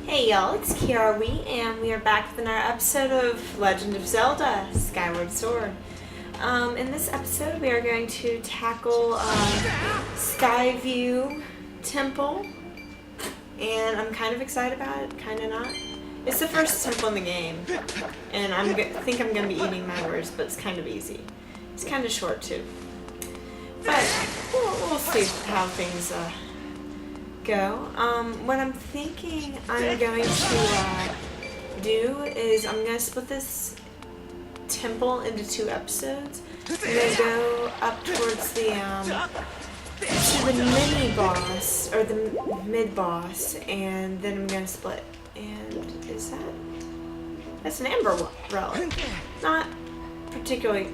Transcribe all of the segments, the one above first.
Hey y'all, it's Kiara and we are back with another episode of Legend of Zelda, Skyward Sword. In this episode we are going to tackle Skyview Temple, and I'm kind of excited about it, kind of not. It's the first temple in the game, and I think I'm going to be eating my words, but it's kind of easy. It's kind of short too. But we'll see how things go. What I'm thinking I'm going to do is I'm going to split this temple into 2 episodes. I'm going to go up towards the to the mini boss or the mid boss, and then I'm going to split. And is that's an amber relic? Not particularly.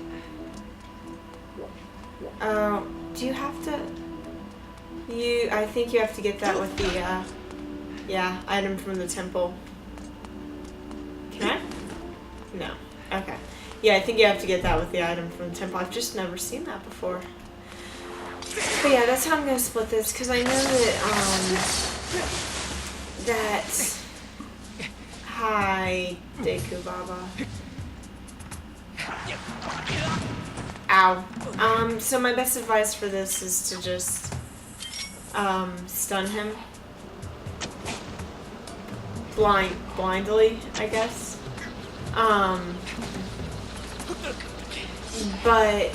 Do you have to? I think you have to get that with the, item from the temple. Can I? No. Okay. Yeah, I think you have to get that with the item from the temple. I've just never seen that before. But yeah, that's how I'm going to split this, because I know that, Hi, Deku Baba. Ow. So my best advice for this is to just stun him blindly, I guess. But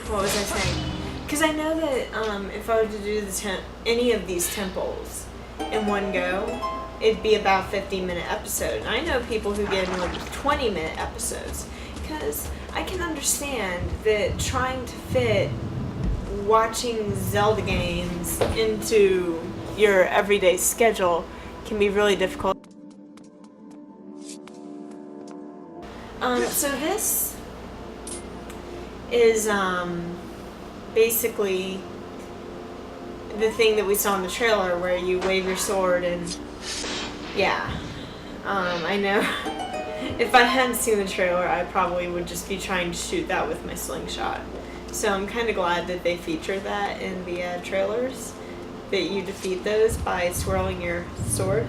what was I saying? Because I know that if I were to do any of these temples in one go, it'd be about 15-minute episode. And I know people who get into 20-minute episodes, because I can understand that trying to fit watching Zelda games into your everyday schedule can be really difficult. So this is basically the thing that we saw in the trailer where you wave your sword and I know if I hadn't seen the trailer I probably would just be trying to shoot that with my slingshot. So I'm kind of glad that they feature that in the trailers, that you defeat those by swirling your sword.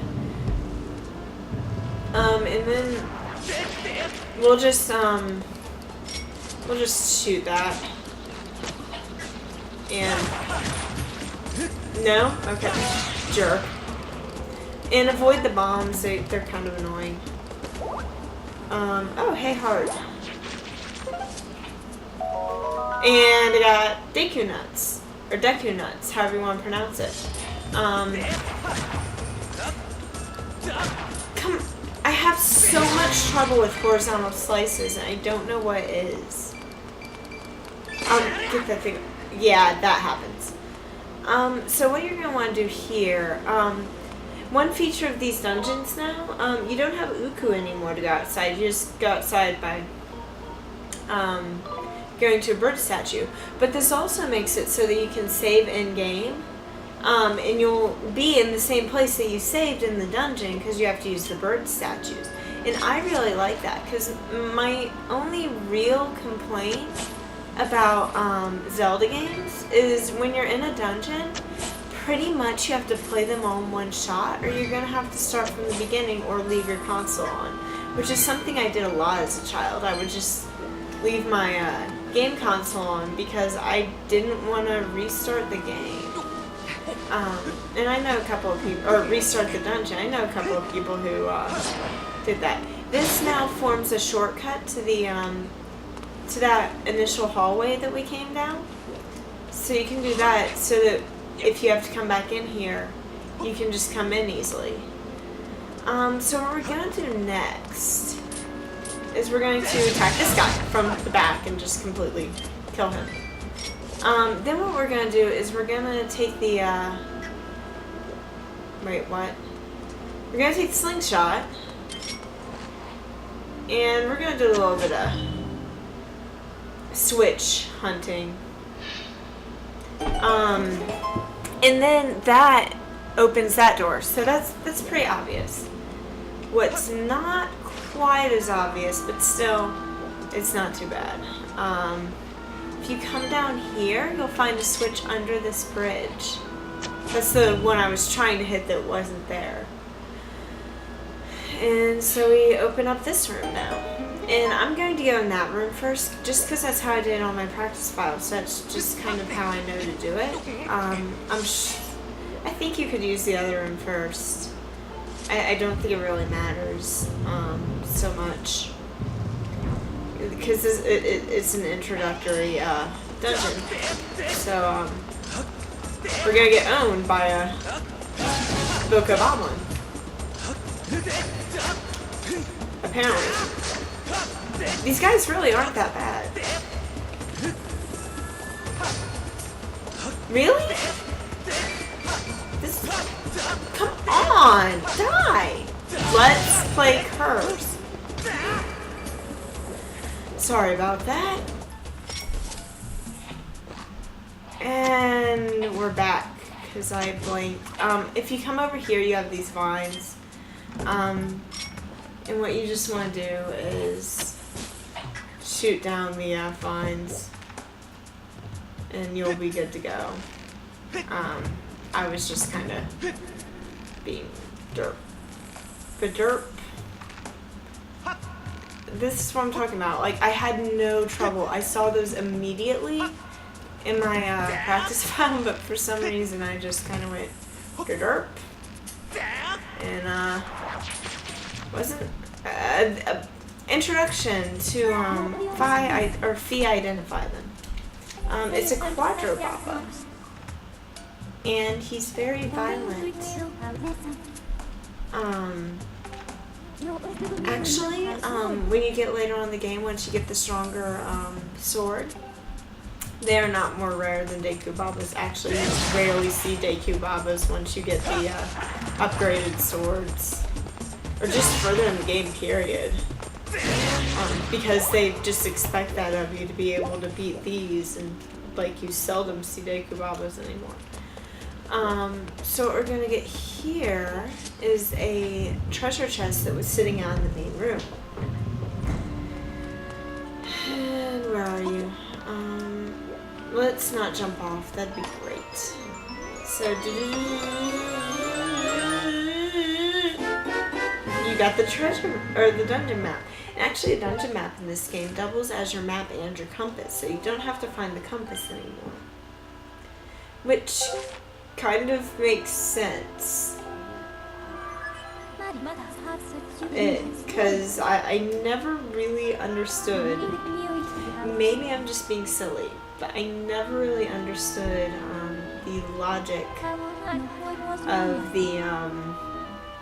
And then we'll just shoot that. And no, okay, jerk. And avoid the bombs; they're kind of annoying. Oh, hey, heart. And I got Deku Nuts, or Deku Nuts, however you want to pronounce it. I have so much trouble with horizontal slices, and I don't know what it is. I'll get that thing. Yeah, that happens. So what you're going to want to do here, one feature of these dungeons now, you don't have Uku anymore to go outside. You just go outside by going to a bird statue. But this also makes it so that you can save in-game, and you'll be in the same place that you saved in the dungeon because you have to use the bird statues. And I really like that, because my only real complaint about Zelda games is when you're in a dungeon, pretty much you have to play them all in one shot, or you're going to have to start from the beginning or leave your console on, which is something I did a lot as a child. I would just leave my game console on because I didn't want to restart the game. And I know a couple of people, or restart the dungeon. I know a couple of people who did that. This now forms a shortcut to the to that initial hallway that we came down. So you can do that so that if you have to come back in here, you can just come in easily. So what we're going to do next is we're going to attack this guy from the back and just completely kill him. Then what we're going to do is we're going to take the, wait, what? We're going to take the slingshot, and we're going to do a little bit of switch hunting. And then that opens that door, so that's pretty obvious. What's not quite as obvious, but still, it's not too bad. If you come down here, you'll find a switch under this bridge. That's the one I was trying to hit that wasn't there. And so we open up this room now. And I'm going to go in that room first, just because that's how I did on my practice files. So that's just kind of how I know to do it. I think you could use the other room first. I don't think it really matters so much. Because it's an introductory dungeon. So we're going to get owned by a Boko Boblin. Apparently. These guys really aren't that bad. Really? Come on! Die! Let's play Curse. Sorry about that. And we're back, because I blinked. If you come over here, you have these vines. And what you just want to do is shoot down the vines, and you'll be good to go. I was just kind of being derp. But derp. This is what I'm talking about. Like, I had no trouble. I saw those immediately in my practice file, but for some reason I just kind of went derp. And wasn't introduction to Fee identify them. It's a quadrupapa, and he's very violent. Actually, when you get later on in the game, once you get the stronger sword, they are not more rare than Deku Babas. Actually, you rarely see Deku Babas once you get the upgraded swords, or just further in the game, period. Because they just expect that of you to be able to beat these, and like you seldom see Deku Babas anymore. So what we're gonna get here is a treasure chest that was sitting out in the main room. And where are you? Let's not jump off, that'd be great. So you got the treasure, or the dungeon map. And actually a dungeon map in this game doubles as your map and your compass, so you don't have to find the compass anymore. Which kind of makes sense. Because I never really understood, maybe I'm just being silly, but I never really understood the logic of the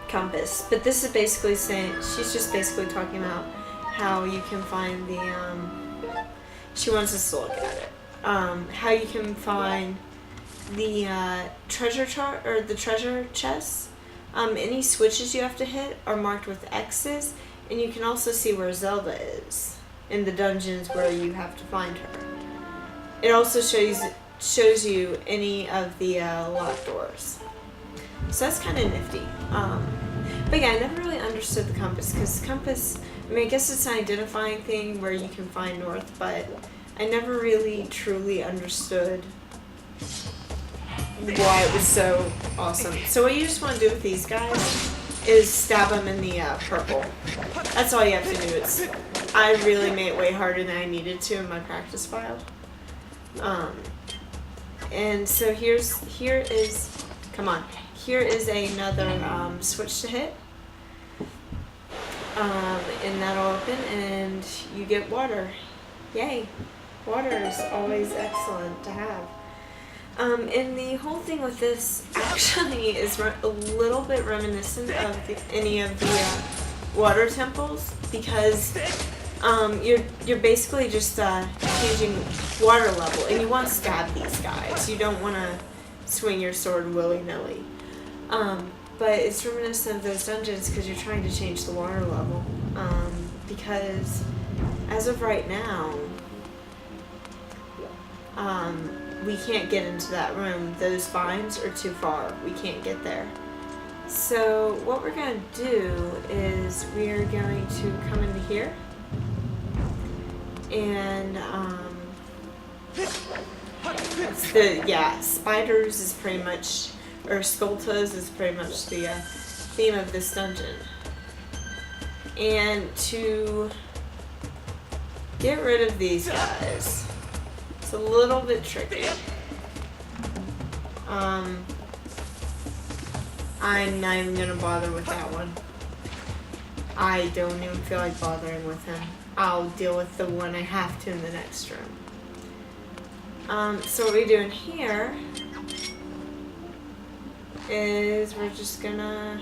compass. But this is basically saying, she's just basically talking about how you can find the, she wants us to look at it, how you can find the treasure chart, or the treasure chests. Any switches you have to hit are marked with X's, and you can also see where Zelda is in the dungeons where you have to find her. It also shows you any of the locked doors. So that's kind of nifty. But yeah, I never really understood the compass, because compass, I mean, I guess it's an identifying thing where you can find north, but I never really truly understood why it was so awesome. So what you just want to do with these guys is stab them in the purple. That's all you have to do. I really made it way harder than I needed to in my practice file. And so here is another switch to hit. And that'll open, and you get water. Yay! Water is always excellent to have. And the whole thing with this actually is a little bit reminiscent of any of the water temples, because you're basically just changing water level, and you want to stab these guys. You don't want to swing your sword willy-nilly. But it's reminiscent of those dungeons because you're trying to change the water level. Because as of right now, we can't get into that room. Those vines are too far. We can't get there. So what we're going to do is we are going to come into here. And spiders is pretty much, or Skoltas is pretty much the theme of this dungeon. And to get rid of these guys, it's a little bit tricky. I'm not even gonna bother with that one. I don't even feel like bothering with him. I'll deal with the one I have to in the next room. So what we're doing here is we're just gonna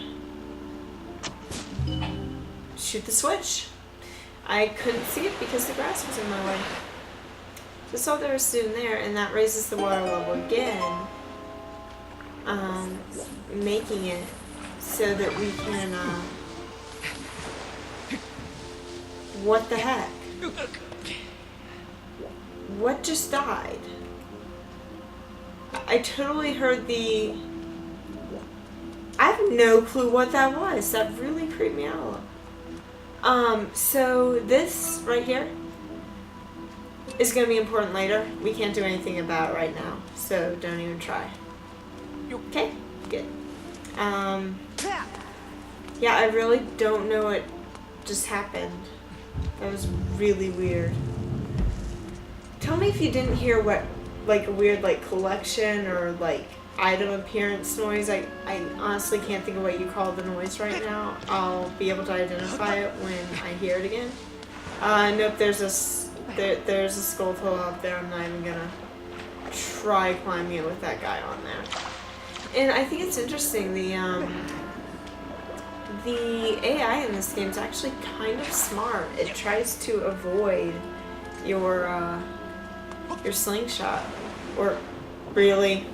shoot the switch. I couldn't see it because the grass was in my way. That's all there is to do there, and that raises the water level again, making it so that we can, what the heck? What just died? I totally heard the... I have no clue what that was. That really creeped me out. So this right here is going to be important later. We can't do anything about it right now, so don't even try. Okay, good. Yeah, I really don't know what just happened. That was really weird. Tell me if you didn't hear what, like a weird like collection or like item appearance noise. I honestly can't think of what you call the noise right now. I'll be able to identify it when I hear it again. Nope, there's a skull toe out there. I'm not even gonna try climbing it with that guy on there. And I think it's interesting, the AI in this game is actually kind of smart. It tries to avoid your slingshot, or really,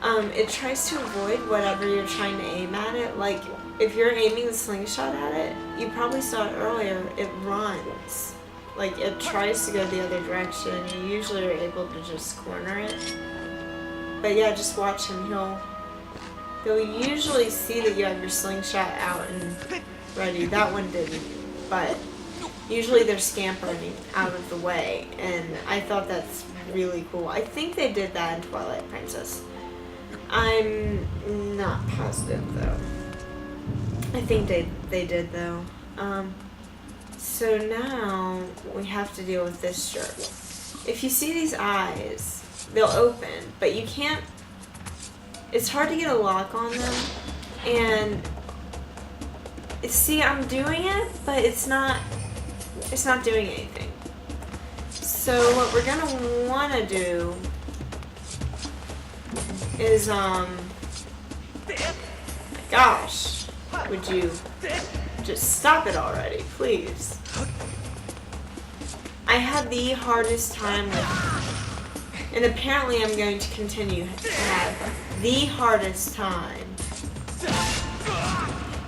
it tries to avoid whatever you're trying to aim at it. Like, if you're aiming the slingshot at it, you probably saw it earlier, it runs. Like, it tries to go the other direction. You usually are able to just corner it. But yeah, just watch him. He'll usually see that you have your slingshot out and ready. That one didn't, but usually they're scampering out of the way, and I thought that's really cool. I think they did that in Twilight Princess. I'm not positive though. I think they did though. So now we have to deal with this jerk. If you see these eyes, they'll open, but you can't, it's hard to get a lock on them, and see, I'm doing it, but it's not doing anything. So what we're gonna wanna do is, gosh, would you just stop it already, please? I had the hardest time with, and apparently I'm going to continue to have the hardest time.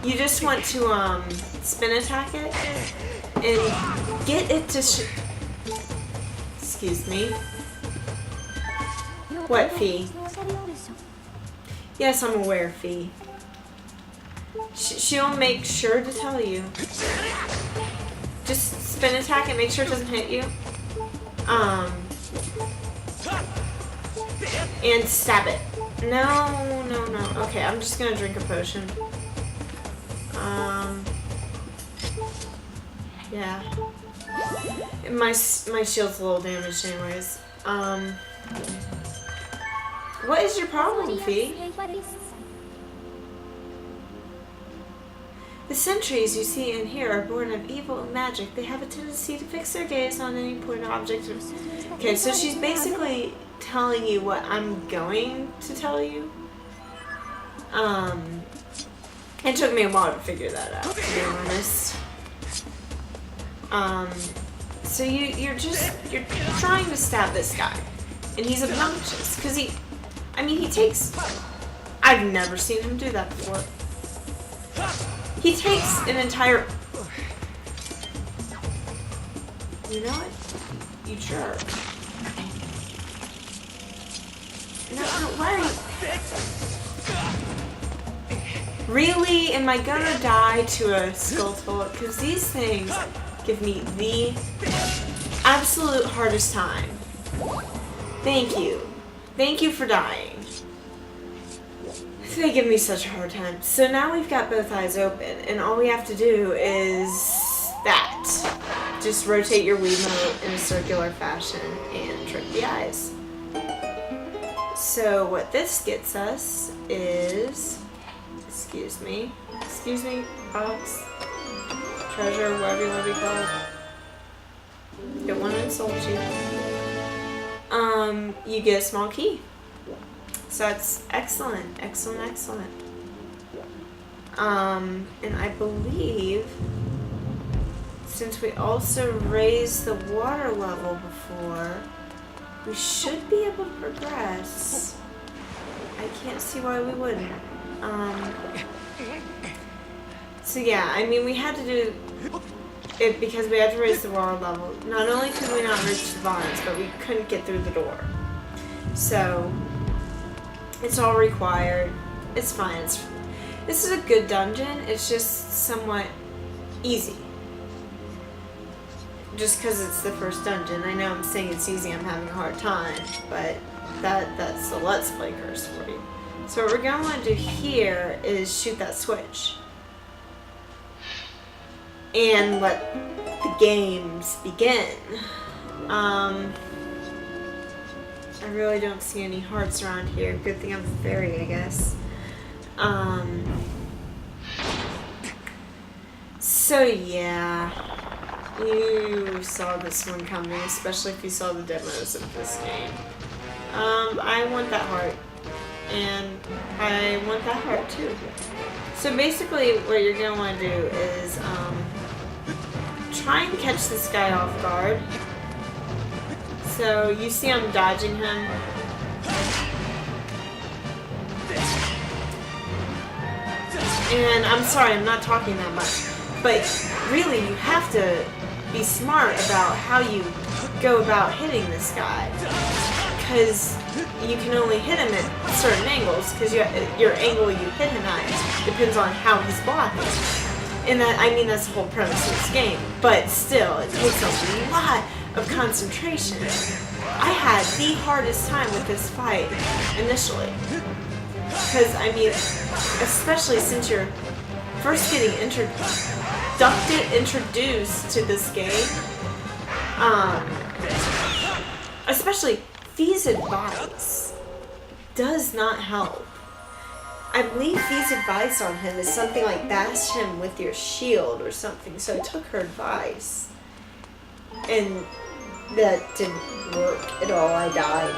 You just want to spin attack it and get it to excuse me. What, Fee? Yes, I'm aware, Fee. She'll make sure to tell you. Just spin attack and make sure it doesn't hit you. And stab it. No. Okay, I'm just gonna drink a potion. Yeah. My shield's a little damaged anyways. What is your problem, Fee? The sentries you see in here are born of evil and magic. They have a tendency to fix their gaze on any point or object. Okay, so she's basically telling you what I'm going to tell you. It took me a while to figure that out, to be honest. So you're trying to stab this guy, and he's obnoxious, because he takes, I've never seen him do that before. He takes an entire, you know what? You jerk. No, why? Really? Am I gonna die to a skull bullet? Because these things give me the absolute hardest time. Thank you. Thank you for dying. They give me such a hard time. So now we've got both eyes open, and all we have to do is that. Just rotate your Wiimote in a circular fashion and trick the eyes. So what this gets us is, excuse me, box, treasure, whatever you want to be called. Don't want to insult you. You get a small key. So that's excellent. And I believe, since we also raised the water level before, we should be able to progress. I can't see why we wouldn't. So yeah, I mean, we had to do it because we had to raise the water level. Not only could we not reach the vines, but we couldn't get through the door. So it's all required. It's fine. This is a good dungeon. It's just somewhat easy. Just because it's the first dungeon. I know I'm saying it's easy, I'm having a hard time, but that's the Let's Play curse for you. So what we're going to want to do here is shoot that switch. And let the games begin. I really don't see any hearts around here. Good thing I'm a fairy, I guess. So yeah. You saw this one coming, especially if you saw the demos of this game. I want that heart. And I want that heart too. So basically what you're going to want to do is try and catch this guy off guard. So you see I'm dodging him. And I'm sorry, I'm not talking that much. But really, you have to be smart about how you go about hitting this guy. Because you can only hit him at certain angles, because your angle you hit him at depends on how he's blocking. And that, I mean, that's the whole premise of this game. But still, it takes a lot of concentration. I had the hardest time with this fight initially. Because, I mean, especially since you're first getting introduced to this game, especially Fee's advice does not help. I believe Fee's advice on him is something like bash him with your shield or something, so I took her advice. And that didn't work at all. I died.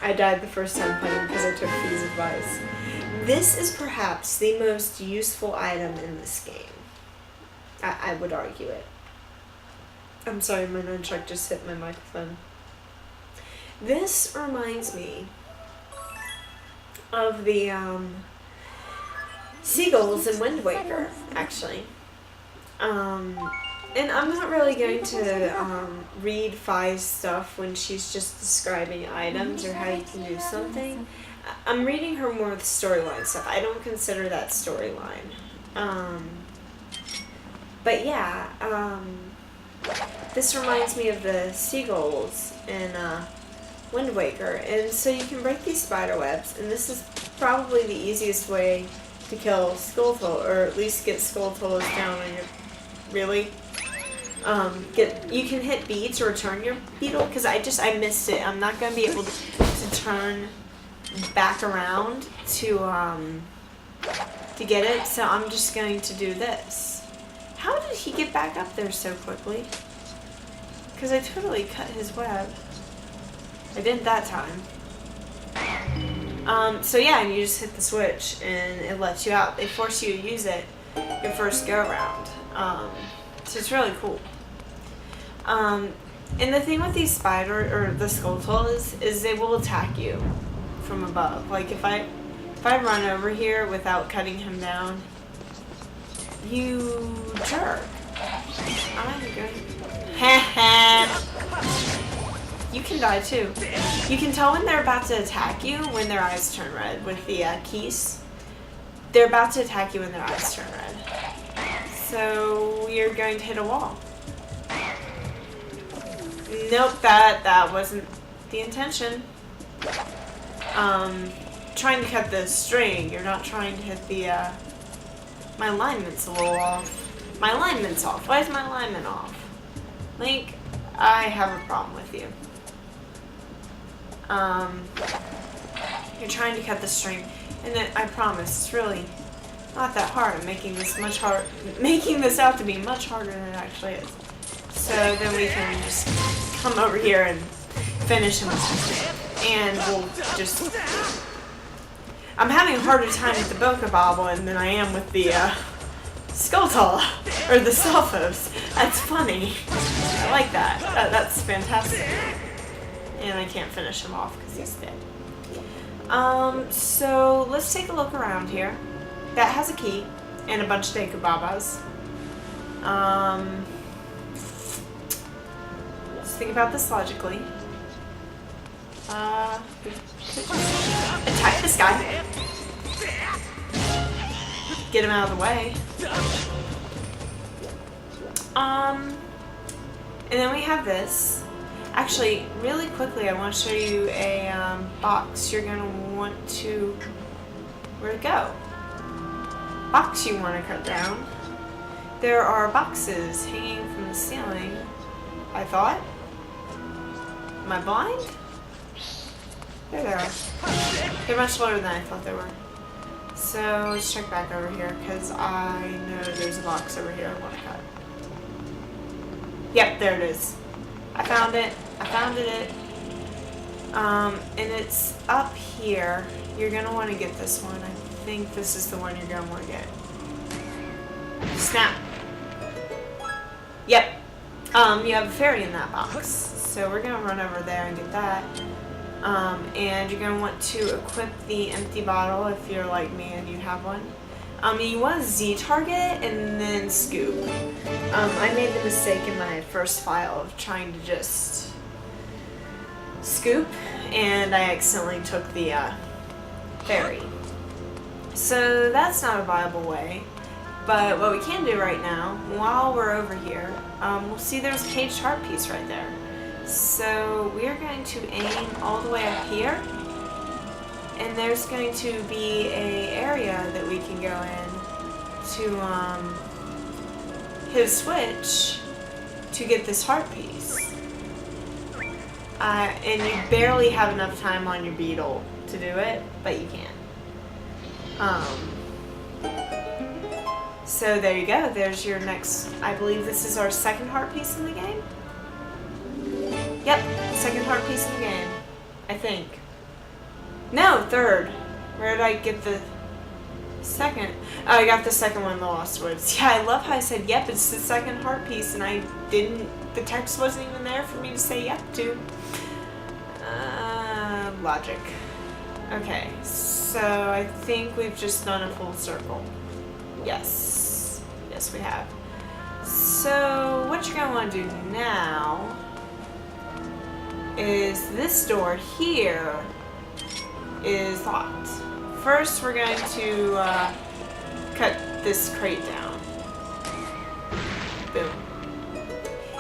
I died the first time playing because I took Fee's advice. This is perhaps the most useful item in this game. I would argue it. I'm sorry, my nunchuck just hit my microphone. This reminds me of the seagulls in Wind Waker, actually. And I'm not really going to read Fi's stuff when she's just describing items or how you can do something. I'm reading her more of the storyline stuff. I don't consider that storyline. But yeah, this reminds me of the seagulls in Wind Waker. And so you can break these spider webs, and this is probably the easiest way to kill Stalfos, or at least get Stalfos down on your... Really? You can hit B to return your beetle, because I missed it. I'm not going to be able to turn back around to get it, so I'm just going to do this. How did he get back up there so quickly? Because I totally cut his web. I didn't that time. So yeah, and you just hit the switch and it lets you out. They force you to use it your first go around. So it's really cool. And the thing with these the Stalfos is they will attack you from above. Like if I run over here without cutting him down, you jerk. I'm good. You can die too. You can tell when they're about to attack you when their eyes turn red with the keys. They're about to attack you when their eyes turn red. So you're going to hit a wall. Nope, that wasn't the intention. trying to cut the string. You're not trying to hit the, my alignment's a little off. My alignment's off. Why is my alignment off? Link, I have a problem with you. You're trying to cut the string, and then I promise it's really not that hard. I'm making this out to be much harder than it actually is. So then we can just come over here and finish him, and we'll just. I'm having a harder time with the Boca Boblin than I am with the Skulltula or the Stalfos. That's funny. I like that. That's fantastic. And I can't finish him off because he's dead. So let's take a look around here. That has a key and a bunch of Dekubabas. Let's think about this logically. Attack this guy. Get him out of the way. And then we have this. Actually, really quickly, I want to show you a box you're going to want to... Where'd it go? Box you want to cut down. There are boxes hanging from the ceiling, I thought. Am I blind? There they are. They're much lower than I thought they were. So let's check back over here, because I know there's a box over here I want to cut. Yep, there it is. I found it. And it's up here. You're going to want to get this one. I think this is the one you're going to want to get. Snap. Yep. You have a fairy in that box. So we're going to run over there and get that. And you're going to want to equip the empty bottle if you're like me and you have one. You want to Z target and then scoop. I made the mistake in my first file of trying to just scoop, and I accidentally took the fairy. So that's not a viable way. But what we can do right now, while we're over here, we'll see there's a caged heart piece right there. So we are going to aim all the way up here, and there's going to be an area that we can go in to hit a switch to get this heart piece. And you barely have enough time on your beetle to do it, but you can. So there you go. There's your next. I believe this is our second heart piece in the game. Yep, second heart piece in the game. I think. No, third. Where did I get the second? Oh, I got the second one in the Lost Woods. Yeah, I love how I said, yep, it's the second heart piece, and I didn't, the text wasn't even there for me to say yep to. Logic. Okay, so I think we've just done a full circle. Yes. Yes, we have. So, what you're going to want to do now is this door here is locked. First, we're going to cut this crate down. Boom.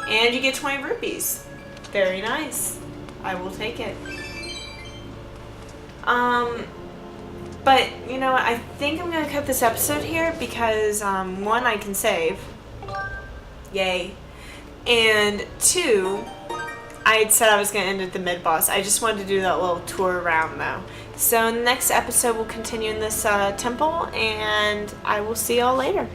And you get 20 rupees. Very nice. I will take it. But, you know what, I think I'm going to cut this episode here because, one, I can save. Yay. And two, I had said I was going to end at the mid-boss. I just wanted to do that little tour around, though. So, in the next episode, we'll continue in this temple, and I will see y'all later.